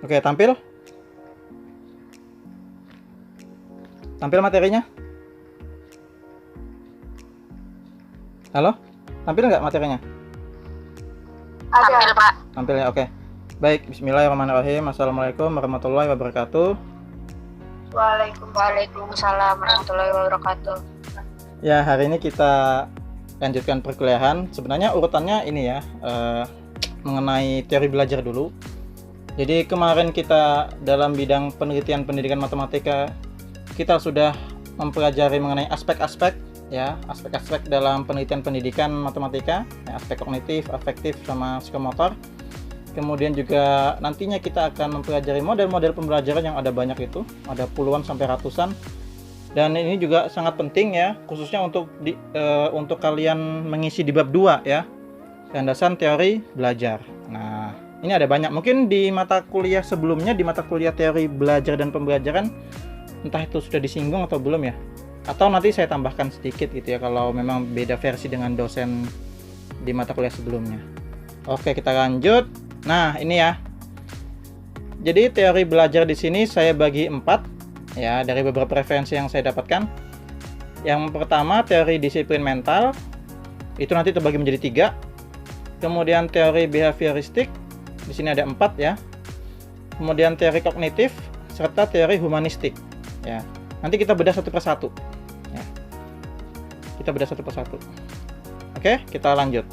Oke, tampil. Tampil materinya. Halo? Tampil nggak materinya? Tampil, Pak. Tampil ya, oke. Baik, bismillahirrahmanirrahim. Assalamualaikum warahmatullahi wabarakatuh. Waalaikumsalam warahmatullahi wabarakatuh. Ya, hari ini kita lanjutkan perkuliahan. Sebenarnya urutannya ini ya, mengenai teori belajar dulu. Jadi kemarin kita dalam bidang penelitian pendidikan matematika, kita sudah mempelajari mengenai aspek-aspek ya, aspek-aspek dalam penelitian pendidikan matematika, ya, aspek kognitif, afektif, sama psikomotor. Kemudian juga nantinya kita akan mempelajari model-model pembelajaran yang ada banyak itu, ada puluhan sampai ratusan. Dan ini juga sangat penting ya, khususnya untuk kalian mengisi di bab 2 ya, landasan teori belajar. Nah, ini ada banyak. Mungkin di mata kuliah sebelumnya, di mata kuliah teori belajar dan pembelajaran, entah itu sudah disinggung atau belum ya. Atau nanti saya tambahkan sedikit gitu ya, kalau memang beda versi dengan dosen di mata kuliah sebelumnya. Oke, kita lanjut. Nah, ini ya. Jadi teori belajar di sini saya bagi 4 ya, dari beberapa referensi yang saya dapatkan. Yang pertama teori disiplin mental, itu nanti terbagi menjadi 3. Kemudian teori behavioristik, di sini ada 4 ya. Kemudian teori kognitif serta teori humanistik ya. Nanti kita bedah satu persatu ya. Kita bedah satu persatu. Oke, kita lanjut.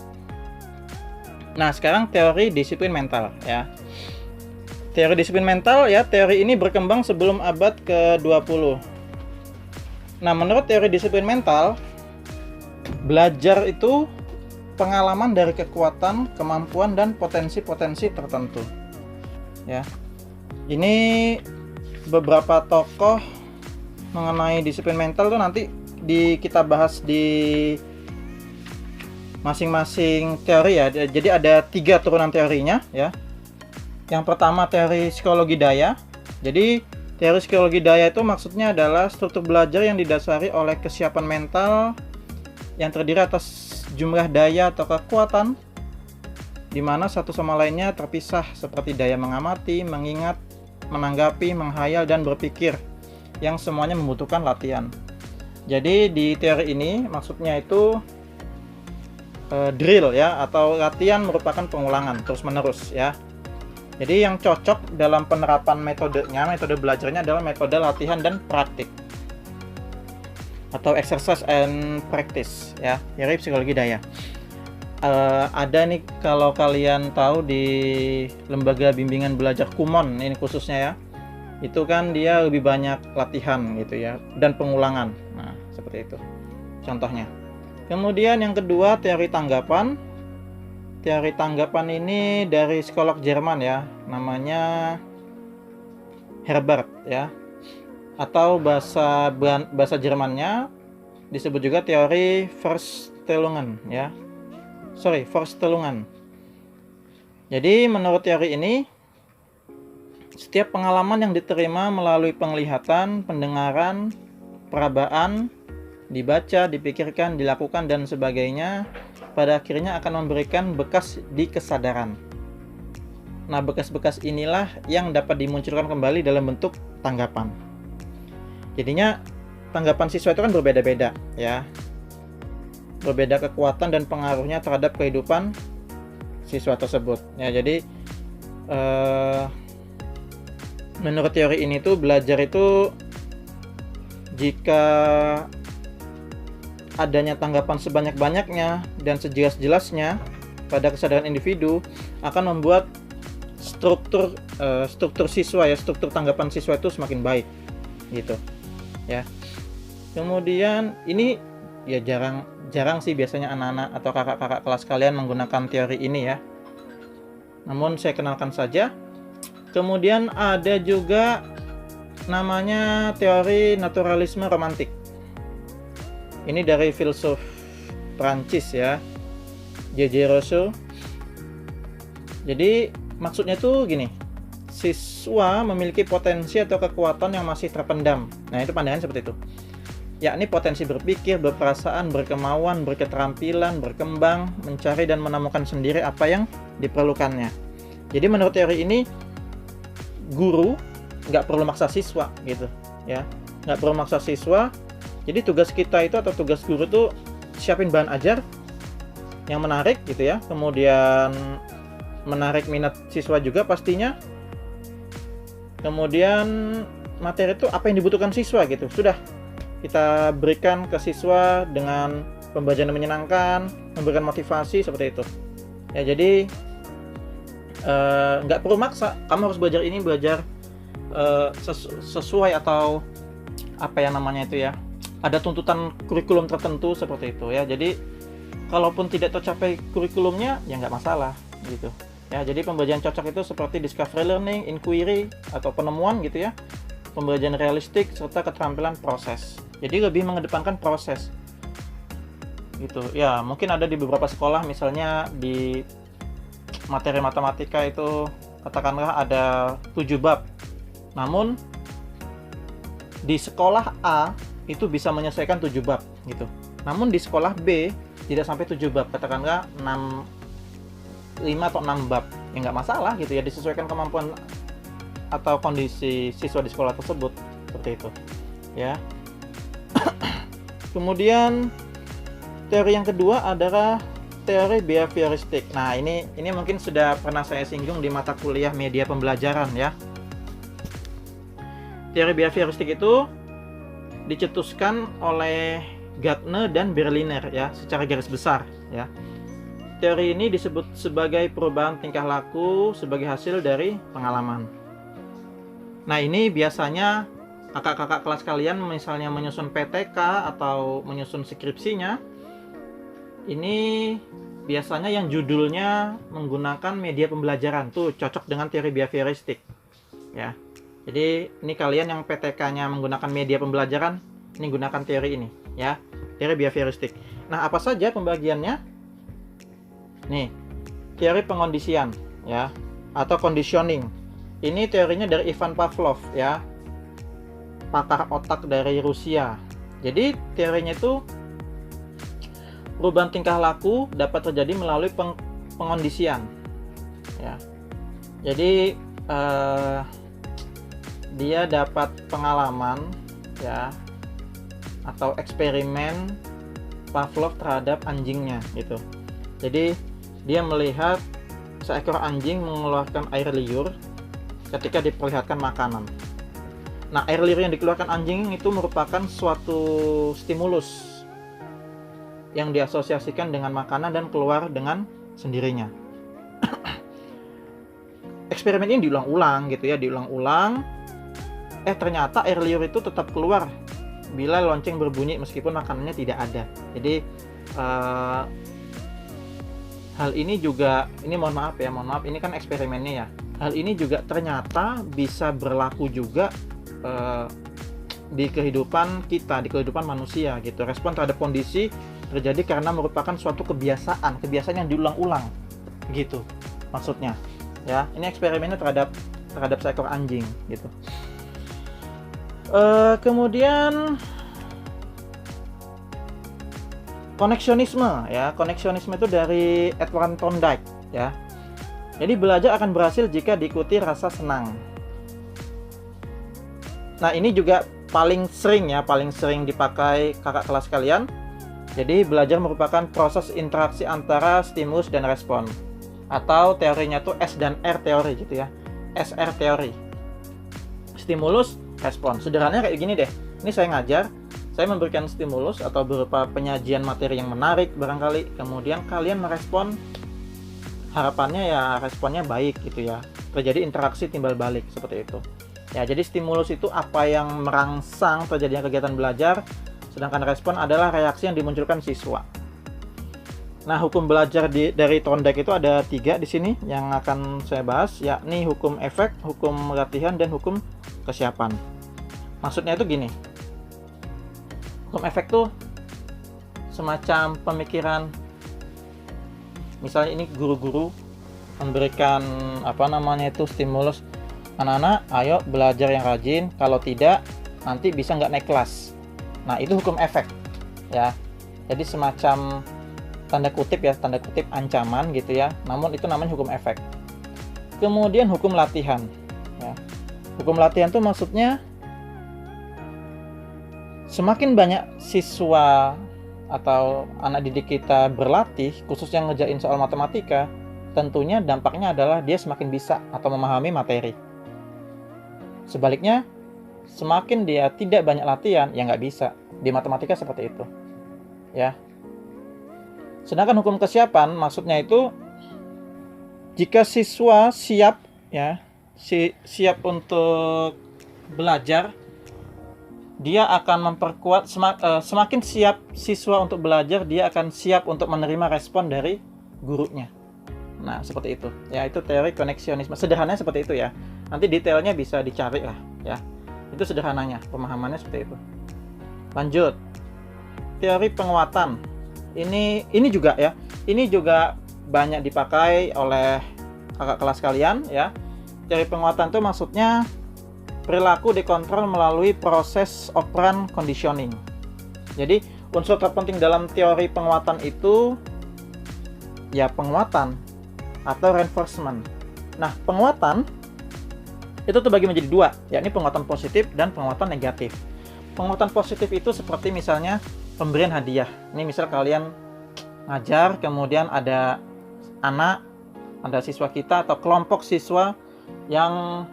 Nah, sekarang teori disiplin mental ya. Teori disiplin mental ya, teori ini berkembang sebelum abad ke-20. Nah, menurut teori disiplin mental, belajar itu pengalaman dari kekuatan, kemampuan, dan potensi-potensi tertentu. Ya. Ini beberapa tokoh mengenai disiplin mental tuh nanti kita bahas di masing-masing teori ya. Jadi ada 3 turunan teorinya ya. Yang pertama teori psikologi daya. Jadi teori psikologi daya itu maksudnya adalah struktur belajar yang didasari oleh kesiapan mental yang terdiri atas jumlah daya atau kekuatan di mana satu sama lainnya terpisah, seperti daya mengamati, mengingat, menanggapi, menghayal, dan berpikir, yang semuanya membutuhkan latihan. Jadi di teori ini maksudnya itu drill ya, atau latihan merupakan pengulangan terus-menerus ya. Jadi yang cocok dalam penerapan metodenya, metode belajarnya adalah metode latihan dan praktik, atau exercise and practice ya, teori psikologi daya. Ada nih, kalau kalian tahu di lembaga bimbingan belajar Kumon ini khususnya ya, itu kan dia lebih banyak latihan gitu ya, dan pengulangan. Nah, seperti itu contohnya. Kemudian yang kedua teori tanggapan. Teori tanggapan ini dari psikolog Jerman ya, namanya Herbert ya, atau bahasa Jermannya disebut juga teori Vorstellungen ya. Vorstellungen. Jadi menurut teori ini, setiap pengalaman yang diterima melalui penglihatan, pendengaran, perabaan, dibaca, dipikirkan, dilakukan, dan sebagainya, pada akhirnya akan memberikan bekas di kesadaran. Nah, bekas-bekas inilah yang dapat dimunculkan kembali dalam bentuk tanggapan. Jadinya tanggapan siswa itu kan berbeda-beda ya. Berbeda kekuatan dan pengaruhnya terhadap kehidupan siswa tersebut. Ya, jadi menurut teori ini tuh belajar itu jika adanya tanggapan sebanyak-banyaknya dan sejelas-jelasnya pada kesadaran individu akan membuat struktur siswa ya, struktur tanggapan siswa itu semakin baik gitu ya. Kemudian ini ya jarang sih biasanya anak-anak atau kakak-kakak kelas kalian menggunakan teori ini ya, namun saya kenalkan saja. Kemudian ada juga namanya teori naturalisme romantik. Ini dari filsuf Prancis ya, J.J. Rousseau. Jadi maksudnya tuh gini, siswa memiliki potensi atau kekuatan yang masih terpendam. Nah, itu pandangan seperti itu. Yakni potensi berpikir, berperasaan, berkemauan, berketerampilan, berkembang, mencari dan menemukan sendiri apa yang diperlukannya. Jadi menurut teori ini, guru nggak perlu maksa siswa gitu ya, nggak perlu maksa siswa. Jadi tugas kita itu atau tugas guru tuh siapin bahan ajar yang menarik gitu ya, kemudian menarik minat siswa juga pastinya, kemudian materi itu apa yang dibutuhkan siswa gitu, sudah kita berikan ke siswa dengan pembelajaran yang menyenangkan, memberikan motivasi seperti itu ya. Jadi nggak perlu maksa, kamu harus belajar ini, belajar sesuai atau apa ya namanya itu ya, ada tuntutan kurikulum tertentu seperti itu ya. Jadi kalaupun tidak tercapai kurikulumnya ya nggak masalah gitu ya. Jadi pembelajaran cocok itu seperti discovery learning, inquiry atau penemuan gitu ya, pembelajaran realistik serta keterampilan proses. Jadi lebih mengedepankan proses gitu ya. Mungkin ada di beberapa sekolah, misalnya di materi matematika itu katakanlah ada 7 bab, namun di sekolah A itu bisa menyelesaikan 7 bab gitu, namun di sekolah B tidak sampai 7 bab, katakanlah 5 atau 6 bab, ya nggak masalah gitu ya, disesuaikan kemampuan atau kondisi siswa di sekolah tersebut seperti itu ya. Kemudian teori yang kedua adalah teori behavioristik. Nah, ini mungkin sudah pernah saya singgung di mata kuliah media pembelajaran ya. Teori behavioristik itu dicetuskan oleh Gardner dan Berliner ya, secara garis besar ya. Teori ini disebut sebagai perubahan tingkah laku sebagai hasil dari pengalaman. Nah, ini biasanya kakak-kakak kelas kalian misalnya menyusun PTK atau menyusun skripsinya, ini biasanya yang judulnya menggunakan media pembelajaran tuh cocok dengan teori behavioristik ya. Jadi ini kalian yang PTK-nya menggunakan media pembelajaran, ini gunakan teori ini ya, teori behavioristik. Nah, apa saja pembagiannya? Nih, teori pengondisian ya, atau conditioning. Ini teorinya dari Ivan Pavlov ya, pakar otak dari Rusia. Jadi teorinya itu perubahan tingkah laku dapat terjadi melalui pengondisian ya. Jadi dia dapat pengalaman ya, atau eksperimen Pavlov terhadap anjingnya gitu. Jadi dia melihat seekor anjing mengeluarkan air liur ketika diperlihatkan makanan. Nah, air liur yang dikeluarkan anjing itu merupakan suatu stimulus yang diasosiasikan dengan makanan dan keluar dengan sendirinya. Eksperimen ini diulang-ulang gitu ya, diulang-ulang. Ternyata air liur itu tetap keluar bila lonceng berbunyi meskipun makanannya tidak ada. Jadi hal ini juga, ini mohon maaf, ini kan eksperimennya ya. Hal ini juga ternyata bisa berlaku juga di kehidupan kita, di kehidupan manusia gitu. Respon terhadap kondisi terjadi karena merupakan suatu kebiasaan yang diulang-ulang gitu maksudnya ya. Ini eksperimennya terhadap seekor anjing gitu. Kemudian koneksionisme ya. Koneksionisme itu dari Edward Thorndike ya. Jadi belajar akan berhasil jika diikuti rasa senang. Nah, ini juga paling sering dipakai kakak kelas kalian. Jadi belajar merupakan proses interaksi antara stimulus dan respon, atau teorinya tuh S dan R teori gitu ya. SR teori. Stimulus, respon. Sederhananya kayak gini deh. Ini saya ngajar, saya memberikan stimulus atau berupa penyajian materi yang menarik barangkali, kemudian kalian merespon, harapannya ya responnya baik gitu ya. Terjadi interaksi timbal balik seperti itu. Ya, jadi stimulus itu apa yang merangsang terjadinya kegiatan belajar, sedangkan respon adalah reaksi yang dimunculkan siswa. Nah, hukum belajar dari Thorndike itu ada 3 di sini yang akan saya bahas, yakni hukum efek, hukum latihan, dan hukum kesiapan. Maksudnya itu gini, hukum efek tuh semacam pemikiran, misalnya ini guru-guru memberikan stimulus, anak-anak ayo belajar yang rajin, kalau tidak nanti bisa nggak naik kelas. Nah, itu hukum efek ya. Jadi semacam tanda kutip ancaman gitu ya, namun itu namanya hukum efek. Kemudian hukum latihan ya. Hukum latihan tuh maksudnya semakin banyak siswa atau anak didik kita berlatih, khususnya ngerjain soal matematika, tentunya dampaknya adalah dia semakin bisa atau memahami materi. Sebaliknya, semakin dia tidak banyak latihan, ya nggak bisa. Di matematika seperti itu. Ya. Sedangkan hukum kesiapan, maksudnya itu jika siswa siap, ya, siap untuk belajar, dia akan memperkuat, semakin siap siswa untuk belajar, dia akan siap untuk menerima respon dari gurunya. Nah, seperti itu. Ya, itu teori koneksionisme. Sederhananya seperti itu ya. Nanti detailnya bisa dicari lah, ya. Itu sederhananya, pemahamannya seperti itu. Lanjut. Teori penguatan. Ini juga ya. Ini juga banyak dipakai oleh kakak kelas kalian ya. Teori penguatan itu maksudnya perilaku dikontrol melalui proses operant conditioning. Jadi unsur terpenting dalam teori penguatan itu ya penguatan atau reinforcement. Nah, penguatan itu terbagi menjadi dua, yakni penguatan positif dan penguatan negatif. Penguatan positif itu seperti misalnya pemberian hadiah. Ini misal kalian ngajar, kemudian ada siswa kita atau kelompok siswa yang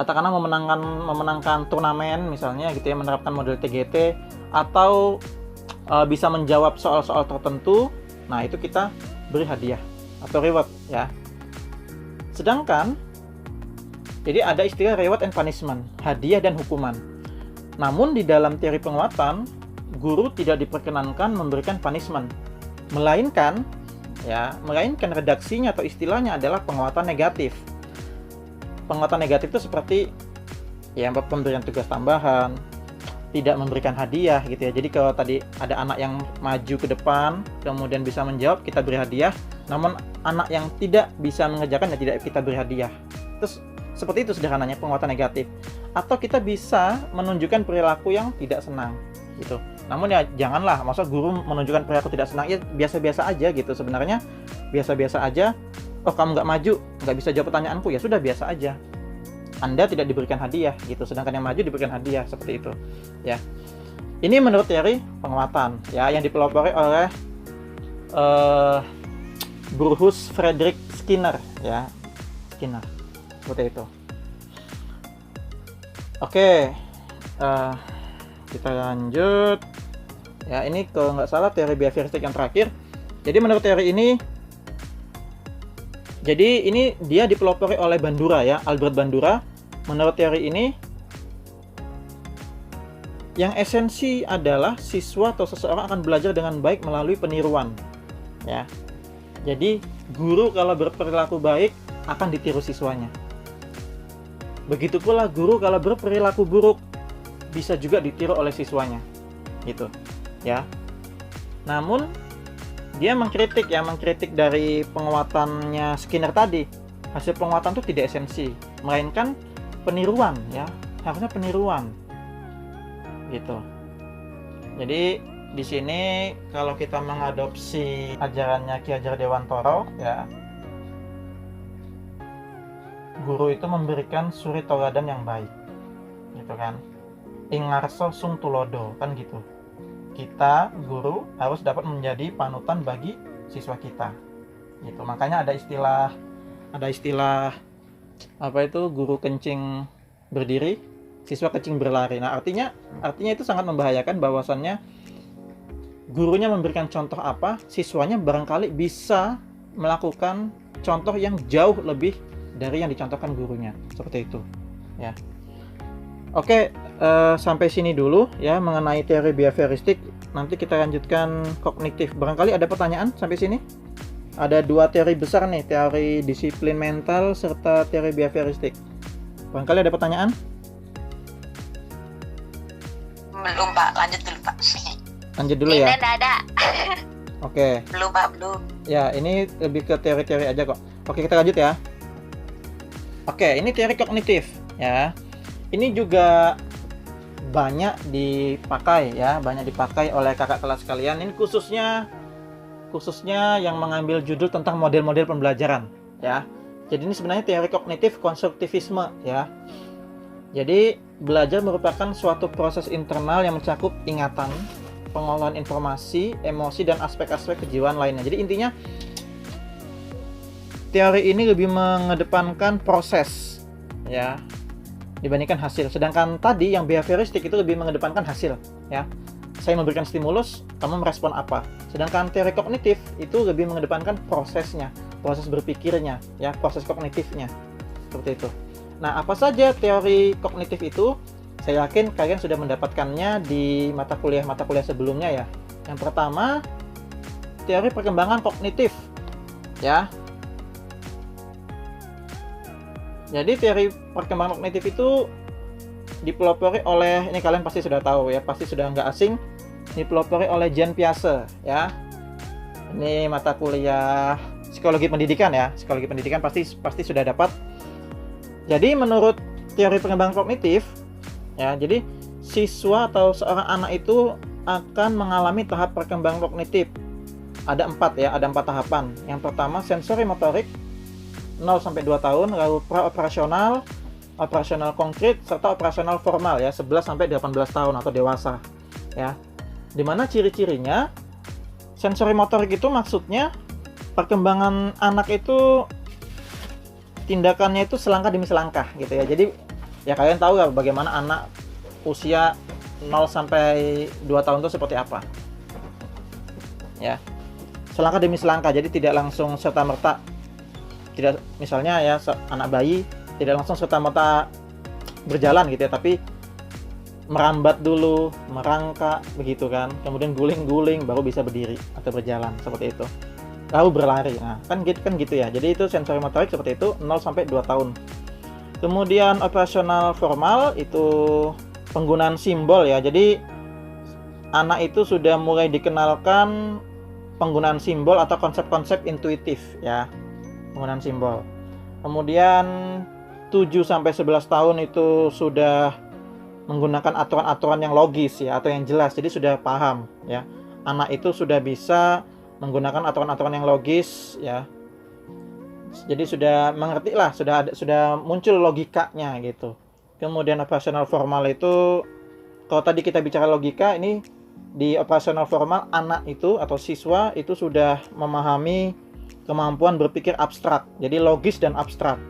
katakanlah memenangkan turnamen misalnya gitu ya, menerapkan model TGT atau bisa menjawab soal-soal tertentu. Nah, itu kita beri hadiah atau reward ya. Sedangkan jadi ada istilah reward and punishment, hadiah dan hukuman. Namun di dalam teori penguatan, guru tidak diperkenankan memberikan punishment, melainkan redaksinya atau istilahnya adalah penguatan negatif. Penguatan negatif itu seperti ya pemberian tugas tambahan, tidak memberikan hadiah gitu ya. Jadi kalau tadi ada anak yang maju ke depan kemudian bisa menjawab, kita beri hadiah. Namun anak yang tidak bisa mengerjakan ya tidak kita beri hadiah. Terus seperti itu sederhananya penguatan negatif. Atau kita bisa menunjukkan perilaku yang tidak senang gitu. Namun ya janganlah, masa guru menunjukkan perilaku tidak senang, ya biasa-biasa aja gitu. Sebenarnya biasa-biasa aja. Oh, kamu nggak maju, nggak bisa jawab pertanyaanku, ya sudah biasa aja. Anda tidak diberikan hadiah gitu, sedangkan yang maju diberikan hadiah, seperti itu ya. Ini menurut teori penguatan ya, yang dipelopori oleh Bruce Frederick Skinner ya, Skinner, seperti itu. Oke, kita lanjut ya. Ini kalau nggak salah teori behavioristik yang terakhir. Jadi menurut teori ini, jadi ini dia dipelopori oleh Bandura ya, Albert Bandura. Menurut teori ini, yang esensi adalah siswa atau seseorang akan belajar dengan baik melalui peniruan. Ya. Jadi guru kalau berperilaku baik akan ditiru siswanya. Begitu pula guru kalau berperilaku buruk bisa juga ditiru oleh siswanya. Gitu. Ya. Namun dia mengkritik dari penguatannya Skinner tadi. Hasil penguatan itu tidak esensi, melainkan peniruan ya, harusnya peniruan gitu. Jadi di sini kalau kita mengadopsi ajarannya Ki Hajar Dewantara ya, guru itu memberikan suri tauladan yang baik gitu kan, ingarso sung tulodo kan gitu. Kita guru harus dapat menjadi panutan bagi siswa kita gitu. Makanya ada istilah apa itu, guru kencing berdiri, siswa kencing berlari. Nah, artinya itu sangat membahayakan, bahwasannya gurunya memberikan contoh apa, siswanya barangkali bisa melakukan contoh yang jauh lebih dari yang dicontohkan gurunya, seperti itu ya. Oke, sampai sini dulu ya mengenai teori behavioristik. Nanti kita lanjutkan kognitif. Barangkali ada pertanyaan sampai sini? Ada dua teori besar nih, teori disiplin mental serta teori behavioristik. Barangkali ada pertanyaan? Belum Pak, lanjut dulu Pak. Lanjut dulu ya. Ini ada. Oke. Belum Pak, belum. Ya, ini lebih ke teori-teori aja kok. Oke, kita lanjut ya. Oke, ini teori kognitif ya. Ini juga banyak dipakai ya, banyak dipakai oleh kakak kelas kalian. Ini khususnya yang mengambil judul tentang model-model pembelajaran ya. Jadi ini sebenarnya teori kognitif konstruktivisme ya. Jadi belajar merupakan suatu proses internal yang mencakup ingatan, pengolahan informasi, emosi, dan aspek-aspek kejiwaan lainnya. Jadi intinya teori ini lebih mengedepankan proses ya dibandingkan hasil. Sedangkan tadi yang behavioristik itu lebih mengedepankan hasil ya. Saya memberikan stimulus, kamu merespon apa. Sedangkan teori kognitif itu lebih mengedepankan prosesnya, proses berpikirnya ya, proses kognitifnya. Seperti itu. Nah, apa saja teori kognitif itu? Saya yakin kalian sudah mendapatkannya di mata kuliah sebelumnya ya. Yang pertama, teori perkembangan kognitif ya. Jadi teori perkembangan kognitif itu dipelopori oleh, ini kalian pasti sudah tahu ya, pasti sudah nggak asing, dipelopori oleh Jean Piaget ya. Ini mata kuliah psikologi pendidikan ya, psikologi pendidikan pasti sudah dapat. Jadi menurut teori perkembangan kognitif ya, jadi siswa atau seorang anak itu akan mengalami tahap perkembangan kognitif. Ada 4 ya, ada 4 tahapan. Yang pertama sensori motorik 0-2 tahun, lalu pra-operasional, operasional konkret, serta operasional formal ya 11-18 tahun atau dewasa ya. Dimana ciri-cirinya sensori motorik itu maksudnya perkembangan anak itu tindakannya itu selangkah demi selangkah gitu ya. Jadi ya kalian tahu lah bagaimana anak usia 0-2 tahun itu seperti apa ya, selangkah demi selangkah. Jadi tidak langsung serta-merta, tidak misalnya ya anak bayi tidak langsung serta-merta berjalan gitu ya, tapi merambat dulu, merangkak begitu kan, kemudian guling-guling baru bisa berdiri atau berjalan seperti itu, lalu berlari. Nah kan gitu ya. Jadi itu sensori motorik seperti itu 0-2 tahun. Kemudian operasional formal itu penggunaan simbol ya. Jadi anak itu sudah mulai dikenalkan penggunaan simbol atau konsep-konsep intuitif ya, penggunaan simbol. Kemudian 7-11 tahun itu sudah menggunakan aturan-aturan yang logis ya, atau yang jelas. Jadi sudah paham ya, anak itu sudah bisa menggunakan aturan-aturan yang logis ya. Jadi sudah mengerti lah, sudah muncul logikanya gitu. Kemudian operasional formal itu, kalau tadi kita bicara logika, ini di operasional formal anak itu atau siswa itu sudah memahami kemampuan berpikir abstrak, jadi logis dan abstrak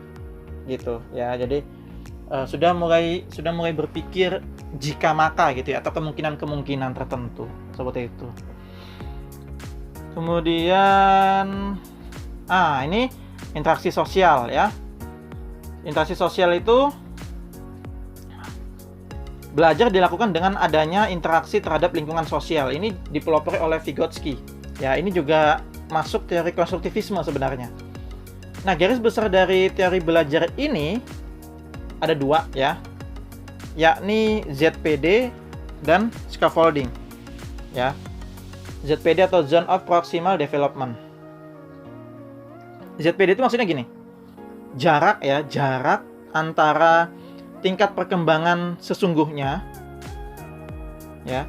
gitu ya. Jadi sudah mulai berpikir jika maka gitu ya, atau kemungkinan tertentu seperti itu. Kemudian ini interaksi sosial ya. Interaksi sosial itu belajar dilakukan dengan adanya interaksi terhadap lingkungan sosial. Ini dipelopori oleh Vygotsky ya. Ini juga masuk teori konstruktivisme sebenarnya. Nah, garis besar dari teori belajar ini ada 2 ya, yakni ZPD dan scaffolding ya. ZPD atau Zone of Proximal Development. ZPD itu maksudnya gini, jarak antara tingkat perkembangan sesungguhnya ya,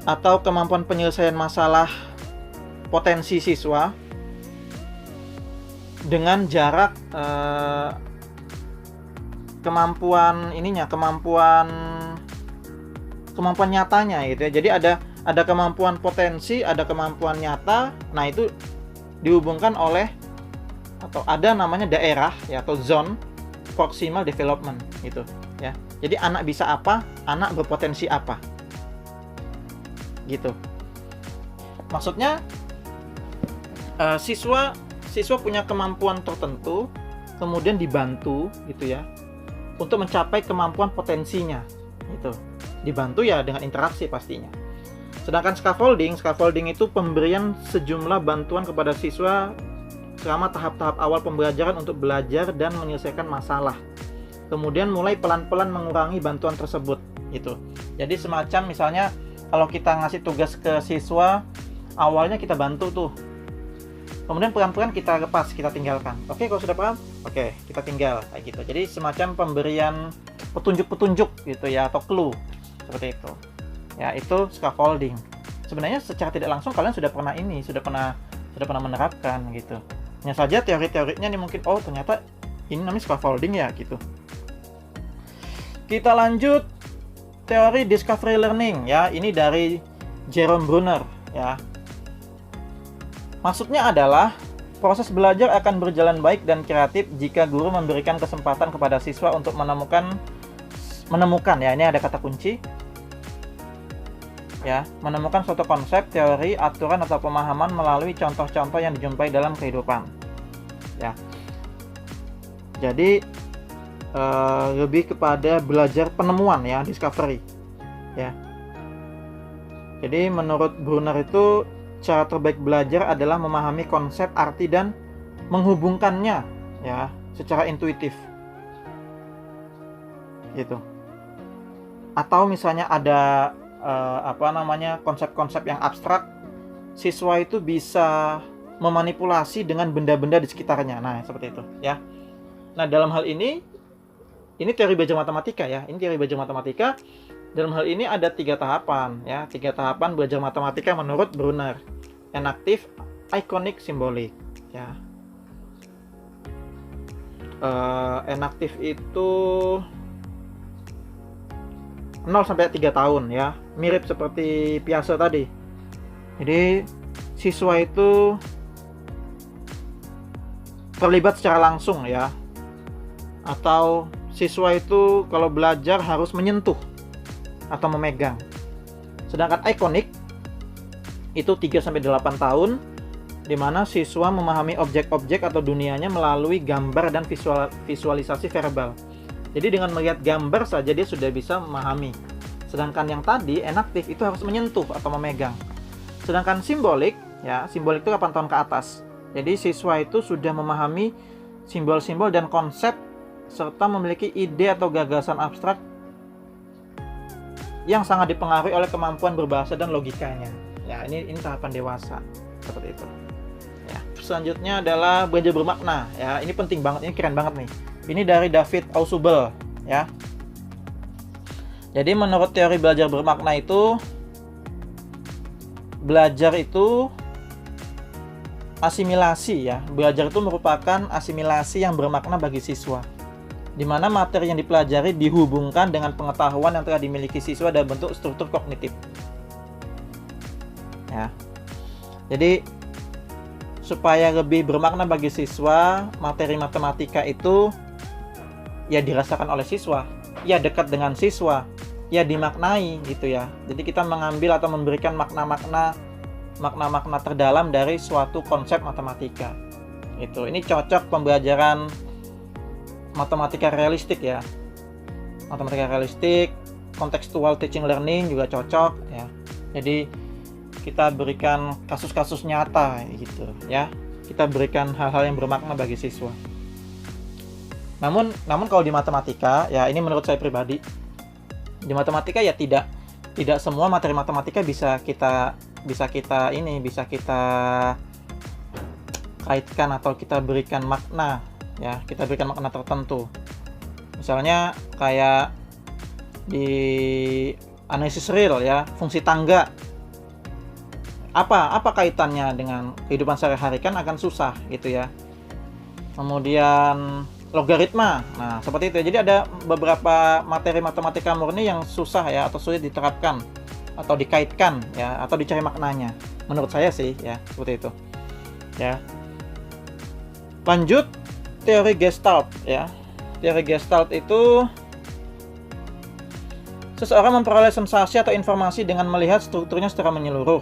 atau kemampuan penyelesaian masalah potensi siswa dengan jarak kemampuan nyatanya gitu ya. Jadi ada kemampuan potensi, ada kemampuan nyata. Nah, itu dihubungkan oleh atau ada namanya daerah ya, atau zone proximal development gitu ya. Jadi anak bisa apa, anak berpotensi apa gitu. Maksudnya siswa punya kemampuan tertentu, kemudian dibantu gitu ya untuk mencapai kemampuan potensinya gitu. Dibantu ya dengan interaksi pastinya. Sedangkan scaffolding itu pemberian sejumlah bantuan kepada siswa selama tahap-tahap awal pembelajaran untuk belajar dan menyelesaikan masalah. Kemudian mulai pelan-pelan mengurangi bantuan tersebut gitu. Jadi semacam misalnya kalau kita ngasih tugas ke siswa, awalnya kita bantu tuh. Kemudian pelan-pelan kita lepas, kita tinggalkan. Oke, kalau sudah paham, oke, kita tinggal kayak gitu. Jadi semacam pemberian petunjuk-petunjuk gitu ya, atau clue seperti itu. Ya, itu scaffolding. Sebenarnya secara tidak langsung kalian sudah pernah menerapkan gitu. Hanya saja teori-teorinya nih mungkin ternyata ini namanya scaffolding ya gitu. Kita lanjut teori discovery learning ya. Ini dari Jerome Bruner ya. Maksudnya adalah proses belajar akan berjalan baik dan kreatif jika guru memberikan kesempatan kepada siswa untuk menemukan ya, ini ada kata kunci ya, menemukan suatu konsep, teori, aturan atau pemahaman melalui contoh-contoh yang dijumpai dalam kehidupan ya. Jadi lebih kepada belajar penemuan ya, discovery ya. Jadi menurut Bruner itu cara terbaik belajar adalah memahami konsep, arti dan menghubungkannya ya secara intuitif gitu. Atau misalnya ada konsep-konsep yang abstrak, siswa itu bisa memanipulasi dengan benda-benda di sekitarnya. Nah, seperti itu ya. Nah, dalam hal ini teori belajar matematika ya. Ini teori belajar matematika. Dalam hal ini ada 3 tahapan ya. 3 tahapan belajar matematika menurut Bruner. Enaktif, ikonik, simbolik ya. Enaktif itu 0 sampai 3 tahun ya. Mirip seperti Piaget tadi. Jadi siswa itu terlibat secara langsung ya. Atau siswa itu kalau belajar harus menyentuh atau memegang. Sedangkan ikonik itu 3-8 tahun, di mana siswa memahami objek-objek atau dunianya melalui gambar dan visualisasi verbal. Jadi dengan melihat gambar saja dia sudah bisa memahami. Sedangkan yang tadi enaktif itu harus menyentuh atau memegang. Sedangkan simbolik ya, simbolik itu 8 tahun ke atas. Jadi siswa itu sudah memahami simbol-simbol dan konsep serta memiliki ide atau gagasan abstrak yang sangat dipengaruhi oleh kemampuan berbahasa dan logikanya. Ya, ini tahapan dewasa seperti itu. Ya, selanjutnya adalah belajar bermakna. Ya, ini penting banget, ini keren banget nih. Ini dari David Ausubel ya. Jadi menurut teori belajar bermakna itu, belajar itu asimilasi ya. Belajar itu merupakan asimilasi yang bermakna bagi siswa, di mana materi yang dipelajari dihubungkan dengan pengetahuan yang telah dimiliki siswa dalam bentuk struktur kognitif. Ya. Jadi supaya lebih bermakna bagi siswa, materi matematika itu ya dirasakan oleh siswa, ya dekat dengan siswa, ya dimaknai gitu ya. Jadi kita mengambil atau memberikan makna-makna terdalam dari suatu konsep matematika. Itu. Ini cocok pembelajaran matematika realistik ya. Matematika realistik, contextual teaching learning juga cocok ya. Jadi kita berikan kasus-kasus nyata gitu ya. Kita berikan hal-hal yang bermakna bagi siswa. Namun kalau di matematika ya, ini menurut saya pribadi, di matematika ya tidak semua materi matematika bisa kita kaitkan atau kita berikan makna ya, kita berikan makna tertentu. Misalnya kayak di analisis real ya, fungsi tangga. Apa kaitannya dengan kehidupan sehari-hari, kan akan susah gitu ya. Kemudian logaritma. Nah, seperti itu. Jadi ada beberapa materi matematika murni yang susah ya, atau sulit diterapkan atau dikaitkan ya, atau dicari maknanya. Menurut saya sih ya, seperti itu. Ya. Lanjut teori Gestalt ya. Teori Gestalt itu seseorang memperoleh sensasi atau informasi dengan melihat strukturnya secara menyeluruh,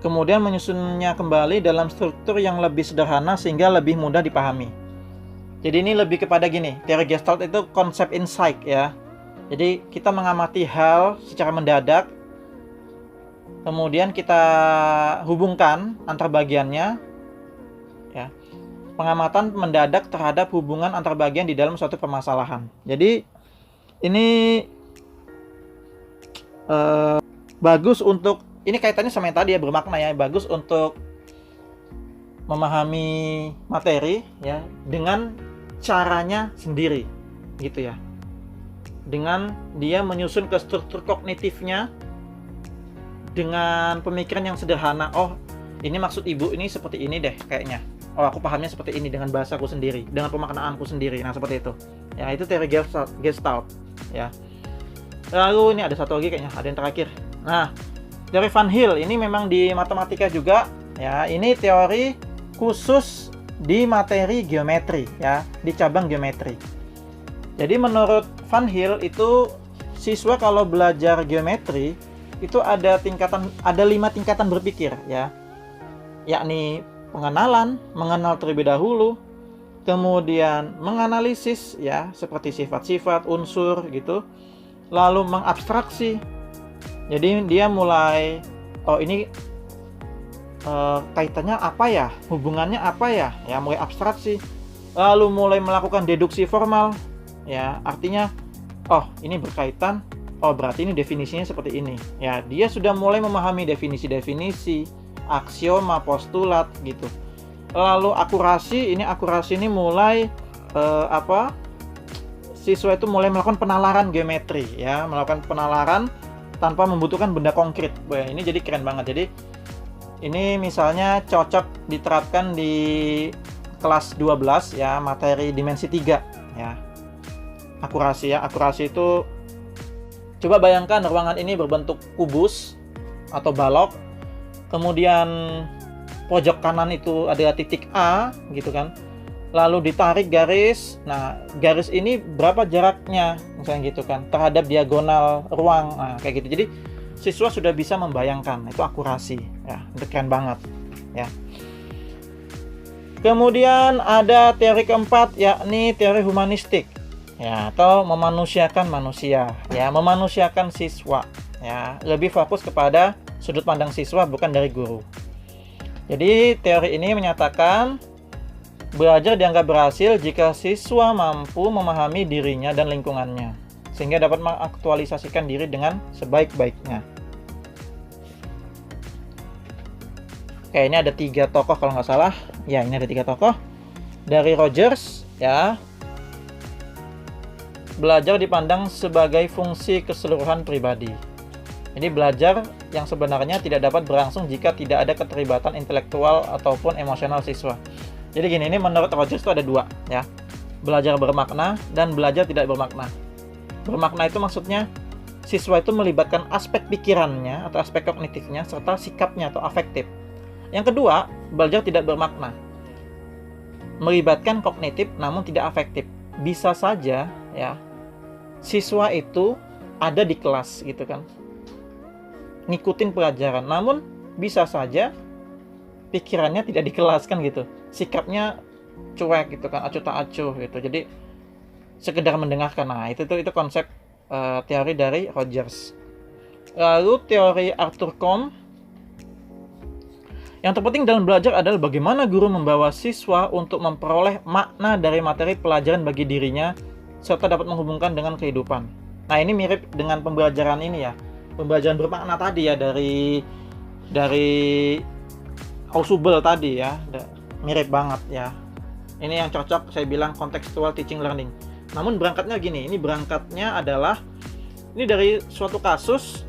kemudian menyusunnya kembali dalam struktur yang lebih sederhana sehingga lebih mudah dipahami. Jadi ini lebih kepada gini, teori Gestalt itu konsep insight ya. Jadi kita mengamati hal secara mendadak, kemudian kita hubungkan antar bagiannya ya. Pengamatan mendadak terhadap hubungan antar bagian di dalam suatu permasalahan. Jadi ini bagus untuk, ini kaitannya sama yang tadi ya, bermakna ya, bagus untuk memahami materi ya dengan caranya sendiri gitu ya. Dengan dia menyusun ke struktur kognitifnya dengan pemikiran yang sederhana. Oh, ini maksud ibu ini seperti ini deh kayaknya. oh aku pahamnya seperti ini dengan bahasaku sendiri, dengan pemaknaanku sendiri. Nah seperti itu ya, itu teori Gestalt ya. Lalu ini ada satu lagi kayaknya, ada yang terakhir. Nah teori Van Til ini memang di matematika juga ya, ini teori khusus di materi geometri ya, di cabang geometri. Jadi menurut Van Til itu siswa kalau belajar geometri itu ada 5 tingkatan berpikir ya, yakni pengenalan, mengenal terlebih dahulu, kemudian menganalisis ya, seperti sifat-sifat, unsur gitu, lalu mengabstraksi. Jadi dia mulai, oh ini kaitannya apa ya, hubungannya apa ya, ya mulai abstraksi, lalu mulai melakukan deduksi formal ya, artinya oh ini berkaitan, oh berarti ini definisinya seperti ini ya, dia sudah mulai memahami definisi-definisi, aksioma, postulat gitu. Lalu akurasi ini mulai siswa itu mulai melakukan penalaran geometri ya, melakukan penalaran tanpa membutuhkan benda konkret. Wah, ini jadi keren banget. Jadi ini misalnya cocok diterapkan di kelas 12 ya, materi dimensi 3 ya. Akurasi ya, akurasi itu coba bayangkan ruangan ini berbentuk kubus atau balok. Kemudian pojok kanan itu ada titik A gitu kan. Lalu ditarik garis. Nah, garis ini berapa jaraknya misalnya gitu kan terhadap diagonal ruang. Nah, kayak gitu. Jadi siswa sudah bisa membayangkan, itu akurasi ya, itu keren banget ya. Kemudian ada teori keempat, yakni teori humanistik ya, atau memanusiakan manusia ya, memanusiakan siswa ya, lebih fokus kepada sudut pandang siswa bukan dari guru. Jadi teori ini menyatakan belajar dianggap berhasil jika siswa mampu memahami dirinya dan lingkungannya, sehingga dapat mengaktualisasikan diri dengan sebaik-baiknya. Oke, ini ada 3 tokoh kalau nggak salah. Ya, ini ada 3 tokoh. Dari Rogers, ya. Belajar dipandang sebagai fungsi keseluruhan pribadi. Jadi belajar yang sebenarnya tidak dapat berlangsung jika tidak ada keterlibatan intelektual ataupun emosional siswa. Jadi gini, ini menurut Rogers itu ada 2, ya. Belajar bermakna dan belajar tidak bermakna. Bermakna itu maksudnya siswa itu melibatkan aspek pikirannya atau aspek kognitifnya serta sikapnya atau afektif. Yang kedua, belajar tidak bermakna. Melibatkan kognitif namun tidak afektif. Bisa saja ya, siswa itu ada di kelas gitu kan, ngikutin pelajaran, namun bisa saja pikirannya tidak di kelas kan gitu. Sikapnya cuek gitu kan, acuh tak acuh gitu. Jadi sekedar mendengarkan. Nah, itu konsep teori dari Rogers. Lalu teori Arthur Combe, yang terpenting dalam belajar adalah bagaimana guru membawa siswa untuk memperoleh makna dari materi pelajaran bagi dirinya serta dapat menghubungkan dengan kehidupan. Nah, ini mirip dengan pembelajaran ini ya, pembelajaran bermakna tadi ya, dari Ausubel tadi ya, mirip banget ya. Ini yang cocok saya bilang contextual teaching learning. Namun berangkatnya gini, ini berangkatnya adalah ini dari suatu kasus,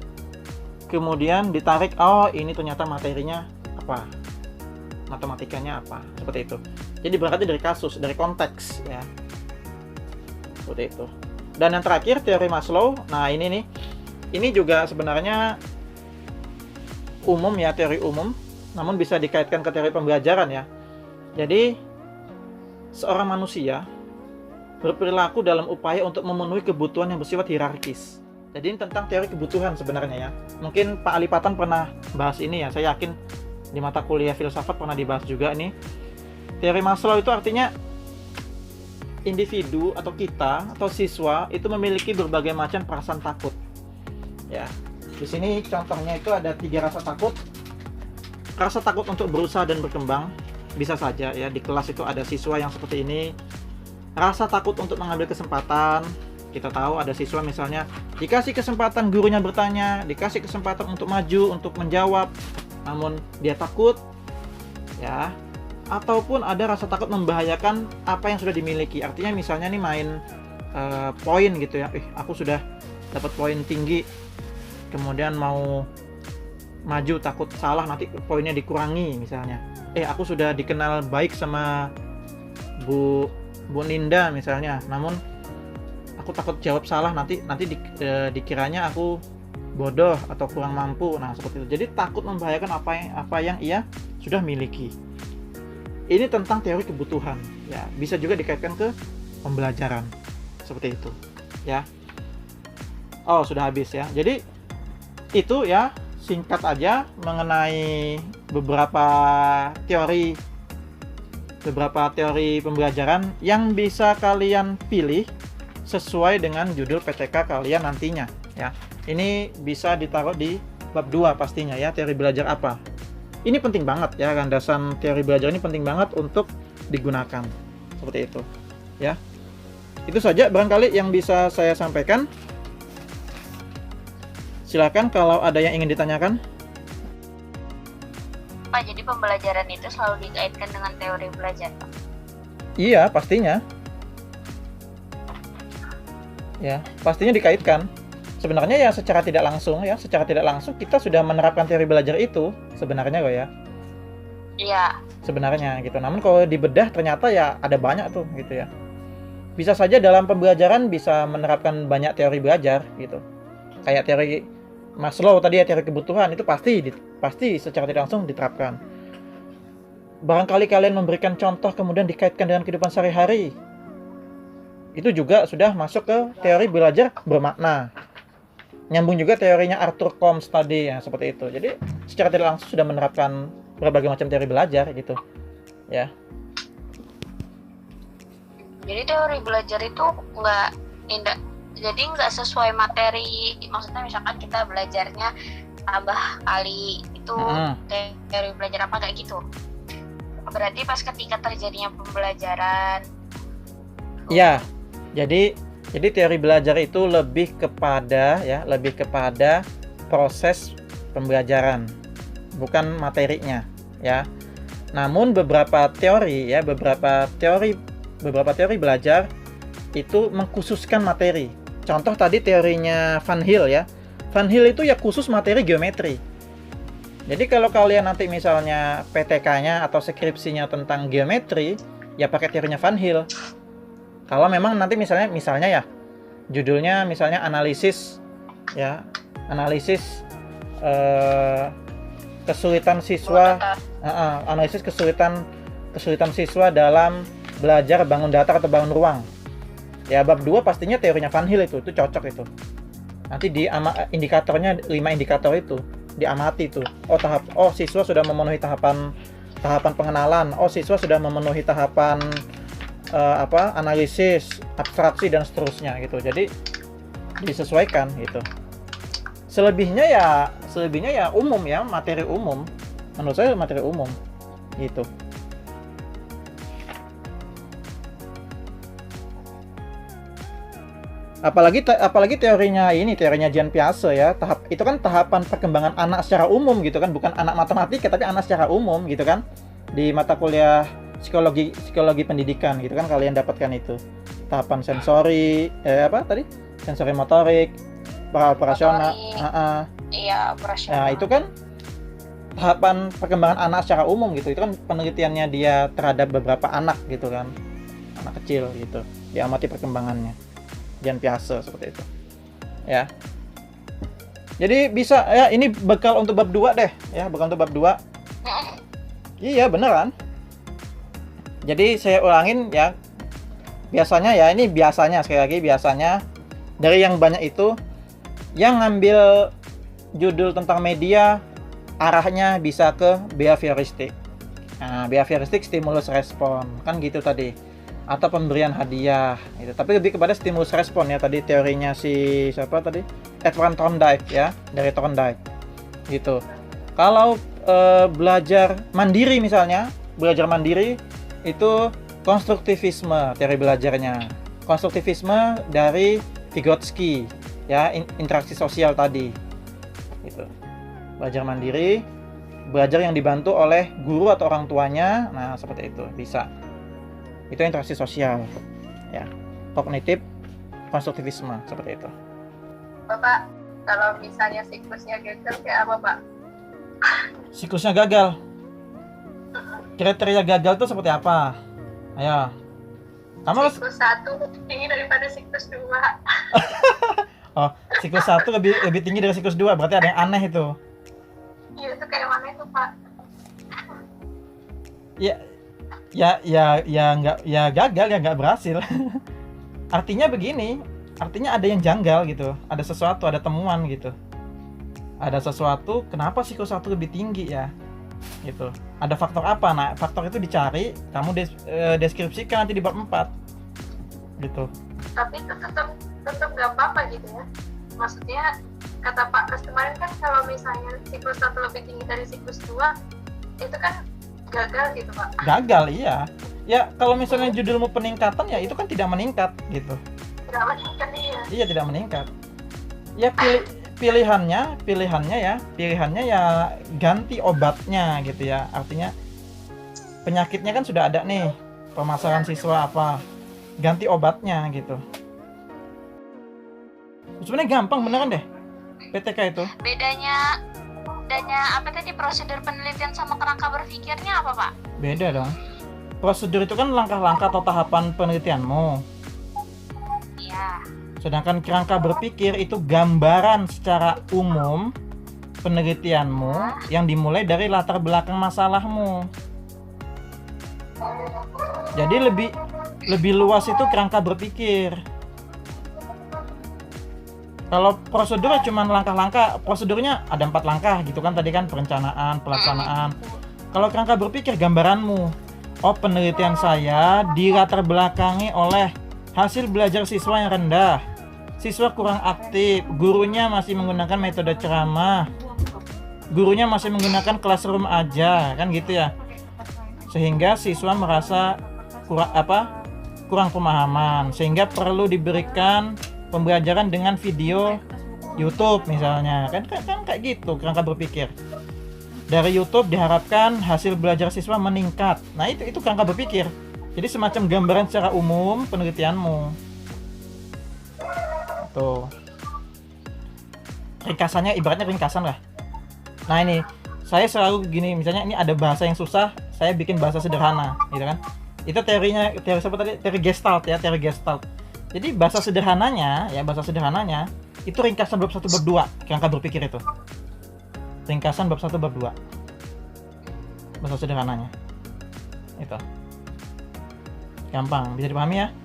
kemudian ditarik, oh ini ternyata materinya apa, matematikanya apa, seperti itu. Jadi berangkatnya dari kasus, dari konteks ya, seperti itu. Dan yang terakhir teori Maslow. Nah ini nih, ini juga sebenarnya umum ya, teori umum, namun bisa dikaitkan ke teori pembelajaran ya. Jadi seorang manusia berperilaku dalam upaya untuk memenuhi kebutuhan yang bersifat hierarkis. Jadi ini tentang teori kebutuhan sebenarnya ya. Mungkin Pak Alipatan pernah bahas ini ya, saya yakin di mata kuliah filsafat pernah dibahas juga nih. Teori Maslow itu artinya individu atau kita atau siswa itu memiliki berbagai macam perasaan takut. Ya. Di sini contohnya itu ada 3 rasa takut. Rasa takut untuk berusaha dan berkembang, bisa saja ya, di kelas itu ada siswa yang seperti ini. Rasa takut untuk mengambil kesempatan. Kita tahu ada siswa misalnya dikasih kesempatan gurunya bertanya, dikasih kesempatan untuk maju, untuk menjawab, namun dia takut ya. Ataupun ada rasa takut membahayakan apa yang sudah dimiliki. Artinya misalnya nih main poin gitu ya, aku sudah dapat poin tinggi, kemudian mau maju, takut salah nanti poinnya dikurangi misalnya. Aku sudah dikenal baik sama Bu Linda misalnya, namun aku takut jawab salah nanti dikiranya aku bodoh atau kurang mampu. Nah, seperti itu. Jadi takut membahayakan apa yang ia sudah miliki. Ini tentang teori kebutuhan, ya. Bisa juga dikaitkan ke pembelajaran. Seperti itu, ya. Oh, sudah habis ya. Jadi itu ya, singkat aja mengenai beberapa teori pembelajaran yang bisa kalian pilih sesuai dengan judul PTK kalian nantinya ya. Ini bisa ditaruh di bab 2 pastinya ya, teori belajar apa. Ini penting banget ya, landasan teori belajar ini penting banget untuk digunakan. Seperti itu ya. Itu saja barangkali yang bisa saya sampaikan. Silakan kalau ada yang ingin ditanyakan. Pak, jadi pembelajaran itu selalu dikaitkan dengan teori belajar, Pak? Iya, pastinya. Ya, pastinya dikaitkan. Sebenarnya ya secara tidak langsung kita sudah menerapkan teori belajar itu sebenarnya kok ya. Iya. Sebenarnya gitu. Namun kalau dibedah ternyata ya ada banyak tuh gitu ya. Bisa saja dalam pembelajaran bisa menerapkan banyak teori belajar gitu. Kayak teori Maslow tadi ya, teori kebutuhan itu pasti secara tidak langsung diterapkan. Barangkali kalian memberikan contoh kemudian dikaitkan dengan kehidupan sehari-hari. Itu juga sudah masuk ke teori belajar bermakna. Nyambung juga teorinya Arthur Combs tadi ya, seperti itu. Jadi secara tidak langsung sudah menerapkan berbagai macam teori belajar gitu. Ya. Jadi teori belajar itu nggak sesuai materi. Maksudnya misalkan kita belajarnya tambah kali itu teori belajar apa kayak gitu. Berarti pas ketika terjadinya pembelajaran. Ya. Jadi teori belajar itu lebih kepada proses pembelajaran, bukan materinya ya. Namun beberapa teori belajar itu mengkhususkan materi. Contoh tadi teorinya Van Hill ya. Van Hill itu ya khusus materi geometri. Jadi kalau kalian nanti misalnya PTK-nya atau skripsinya tentang geometri, ya pakai teorinya Van Hill. Kalau memang nanti misalnya ya judulnya misalnya analisis kesulitan siswa siswa dalam belajar bangun datar atau bangun ruang. Ya bab 2 pastinya teorinya Van Hill itu cocok itu. Nanti indikatornya 5 indikator itu diamati tuh. Siswa sudah memenuhi tahapan pengenalan. Siswa sudah memenuhi tahapan analisis, abstraksi dan seterusnya gitu. Jadi disesuaikan gitu. Selebihnya ya umum ya, materi umum. Menurut saya materi umum gitu. Apalagi teorinya Jean Piaget ya. Itu kan tahapan perkembangan anak secara umum gitu kan, bukan anak matematika tapi anak secara umum gitu kan. Di mata kuliah psikologi pendidikan gitu kan kalian dapatkan itu. Tahapan sensori sensori motorik, operasional. Iya, operasional. Nah, itu kan tahapan perkembangan anak secara umum gitu. Itu kan penelitiannya dia terhadap beberapa anak gitu kan. Anak kecil gitu. Diamati perkembangannya. Jean Piaget seperti itu. Ya. Jadi bisa ya, ini bekal untuk bab 2 deh ya, bekal untuk bab 2. Iya, beneran. Jadi saya ulangin ya. Sekali lagi biasanya dari yang banyak itu yang ngambil judul tentang media arahnya bisa ke behavioristik. Nah, behavioristik stimulus respon kan gitu tadi. Atau pemberian hadiah gitu. Tapi lebih kepada stimulus respon ya, tadi teorinya si siapa tadi? Edward Thorndike ya, dari Thorndike gitu. Kalau belajar mandiri misalnya, itu konstruktivisme teori belajarnya. Konstruktivisme dari Vygotsky ya, interaksi sosial tadi gitu. Belajar mandiri, belajar yang dibantu oleh guru atau orang tuanya. Nah, seperti itu bisa. Itu interaksi sosial ya, kognitif konstruktivisme seperti itu. Bapak, kalau misalnya siklusnya gagal kayak apa, Pak? Siklusnya gagal. Kriteria gagal tuh seperti apa? Ayo. Kamu siklus 1 lebih tinggi daripada siklus 2. Oh, siklus 1 lebih tinggi dari siklus 2, berarti ada yang aneh itu. Iya, itu kayak mana itu, Pak? Ya gagal, ya nggak berhasil. Artinya begini, artinya ada yang janggal gitu, ada sesuatu, ada temuan gitu. Ada sesuatu, kenapa siklus 1 lebih tinggi ya? Gitu. Ada faktor apa? Nah, faktor itu dicari, kamu deskripsikan nanti di bab 4. Gitu. Tapi itu tetap nggak apa-apa gitu ya. Maksudnya kata Pak Kas kemarin kan kalau misalnya siklus 1 lebih tinggi dari siklus 2 itu kan gagal gitu, Pak. Gagal, iya. Ya kalau misalnya judulmu peningkatan ya itu kan tidak meningkat gitu. Tidak meningkat, iya. Iya, tidak meningkat. Ya pilihannya ya ganti obatnya gitu ya. Artinya penyakitnya kan sudah ada nih, permasalahan siswa apa, ganti obatnya gitu. Sebenarnya gampang beneran deh PTK itu. Bedanya apa tadi, prosedur penelitian sama kerangka berpikirnya apa, Pak? Beda dong. Prosedur itu kan langkah-langkah atau tahapan penelitianmu. Iya. Sedangkan kerangka berpikir itu gambaran secara umum penelitianmu yang dimulai dari latar belakang masalahmu. Jadi lebih luas itu kerangka berpikir. Kalau prosedur cuma langkah-langkah, prosedurnya ada 4 langkah gitu kan tadi kan, perencanaan, pelaksanaan. Kalau kerangka berpikir gambaranmu. Oh, penelitian saya dilatar belakangi oleh hasil belajar siswa yang rendah. Siswa kurang aktif, gurunya masih menggunakan metode ceramah. Gurunya masih menggunakan classroom aja, kan gitu ya. Sehingga siswa merasa kurang pemahaman, sehingga perlu diberikan pembelajaran dengan video YouTube misalnya. Kan kayak gitu kerangka berpikir. Dari YouTube diharapkan hasil belajar siswa meningkat. Nah, itu kerangka berpikir. Jadi semacam gambaran secara umum penelitianmu. Tuh. Ringkasannya ibaratnya ringkasan lah. Nah, ini saya selalu gini, misalnya ini ada bahasa yang susah, saya bikin bahasa sederhana, gitu kan. Itu teori apa tadi? Teori Gestalt ya, teori Gestalt. Jadi bahasa sederhananya itu ringkasan bab 1 bab 2 kerangka berpikir itu. Ringkasan bab 1 bab 2. Bahasa sederhananya. Itu. Gampang, bisa dipahami ya?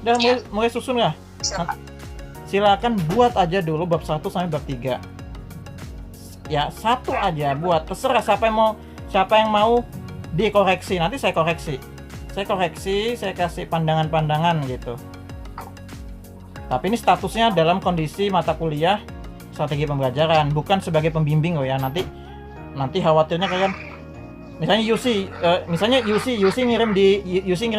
Udah mulai susun ya? Silakan buat aja dulu bab 1 sampai bab 3. Ya, 1 aja buat. Terserah siapa yang mau dikoreksi. Nanti saya koreksi. Saya kasih pandangan-pandangan gitu. Tapi ini statusnya dalam kondisi mata kuliah strategi pembelajaran, bukan sebagai pembimbing loh ya. Nanti khawatirnya kalian misalnya UC ngirim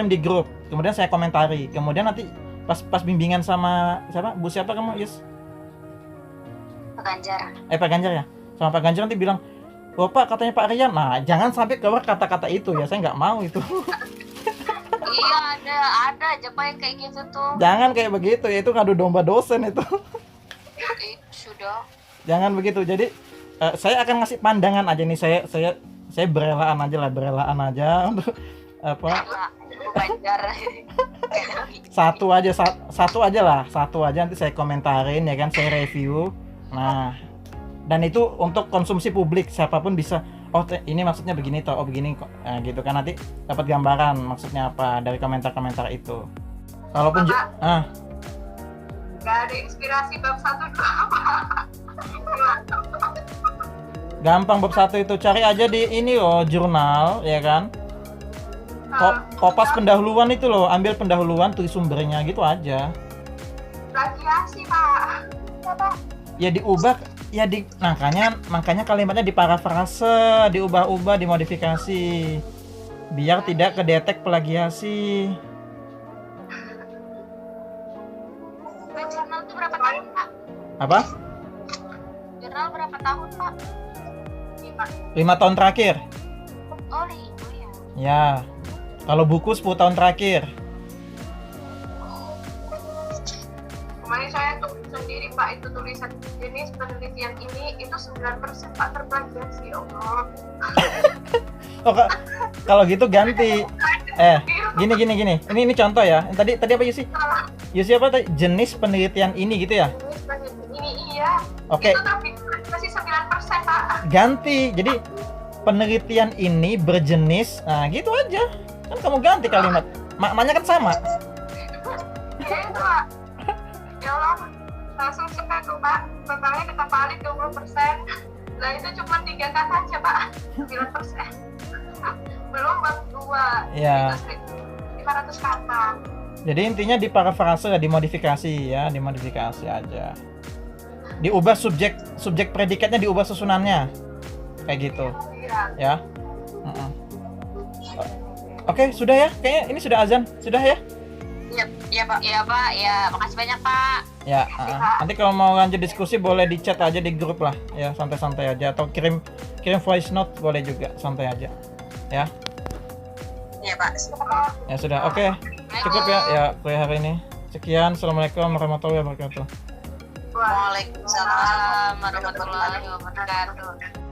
di grup, kemudian saya komentari, kemudian nanti pas bimbingan sama siapa kamu, Yus? Pak Ganjar ya, sama Pak Ganjar nanti bilang, "Oh Pak, katanya Pak Rian." Nah, jangan sampai keluar kata-kata itu ya, saya nggak mau itu. Iya, ada aja Pak yang kayak gitu tuh. Jangan kayak begitu ya, itu ngadu domba dosen itu. Sudah. Jangan begitu. Jadi saya akan ngasih pandangan aja nih, saya berelaan aja untuk apa? Satu aja nanti saya komentarin ya kan, saya review. Nah, dan itu untuk konsumsi publik, siapapun bisa. Oh, ini maksudnya begini toh, oh begini kok. Nah, gitu kan, nanti dapat gambaran maksudnya apa dari komentar-komentar itu. Kalaupun Gak ada inspirasi bab 1 tuh apa? Gampang bab 1 itu, cari aja di ini loh, jurnal ya kan. Kopas pendahuluan itu loh, ambil pendahuluan, tulis sumbernya gitu aja. Plagiasi, Pak. Apa? Ya diubah, ya makanya kalimatnya diparafrase, diubah-ubah, dimodifikasi biar tidak kedetek plagiasi. Jurnal itu berapa tahun, Pak? Apa? Jurnal berapa tahun, Pak? 5 tahun terakhir. Oh, itu ya. Ya. Kalau buku 10 tahun terakhir. Kemarin saya tulis sendiri, Pak. Pak itu tulisan jenis penelitian ini itu 9% Pak terplagiasi, ya Allah. Oh, kalau gitu ganti. Gini. Ini contoh ya. Tadi apa Yusi? Yusi apa tadi? Jenis penelitian ini gitu ya? Jenis penelitian ini iya. Oke. Itu terplagiasi 9% Pak. Ganti. Jadi penelitian ini berjenis. Nah, gitu aja. Kan kamu ganti kalimat. Maknanya kan sama. Ya itu Pak. Ya Allah. Langsung cek tuh Pak. Totalnya kita balik 20%. Nah itu cuma 3 kata aja Pak. 9%. Belum bab 2. Iya. 500 kata. Jadi intinya diparafrase, dimodifikasi ya, dimodifikasi aja. Diubah subjek predikatnya, diubah susunannya. Kayak gitu. Iya. Ya. Oke, sudah ya? Kayaknya ini sudah azan. Sudah ya? Iya Pak. Iya Pak. Ya, makasih banyak Pak. Ya, nanti kalau mau lanjut diskusi boleh di chat aja di grup lah, ya santai-santai aja atau kirim voice note boleh juga, santai aja, ya. Iya Pak. Ya sudah, oke. Cukup ya kuliah hari ini. Sekian, assalamualaikum warahmatullahi wabarakatuh. Waalaikumsalam warahmatullahi wabarakatuh.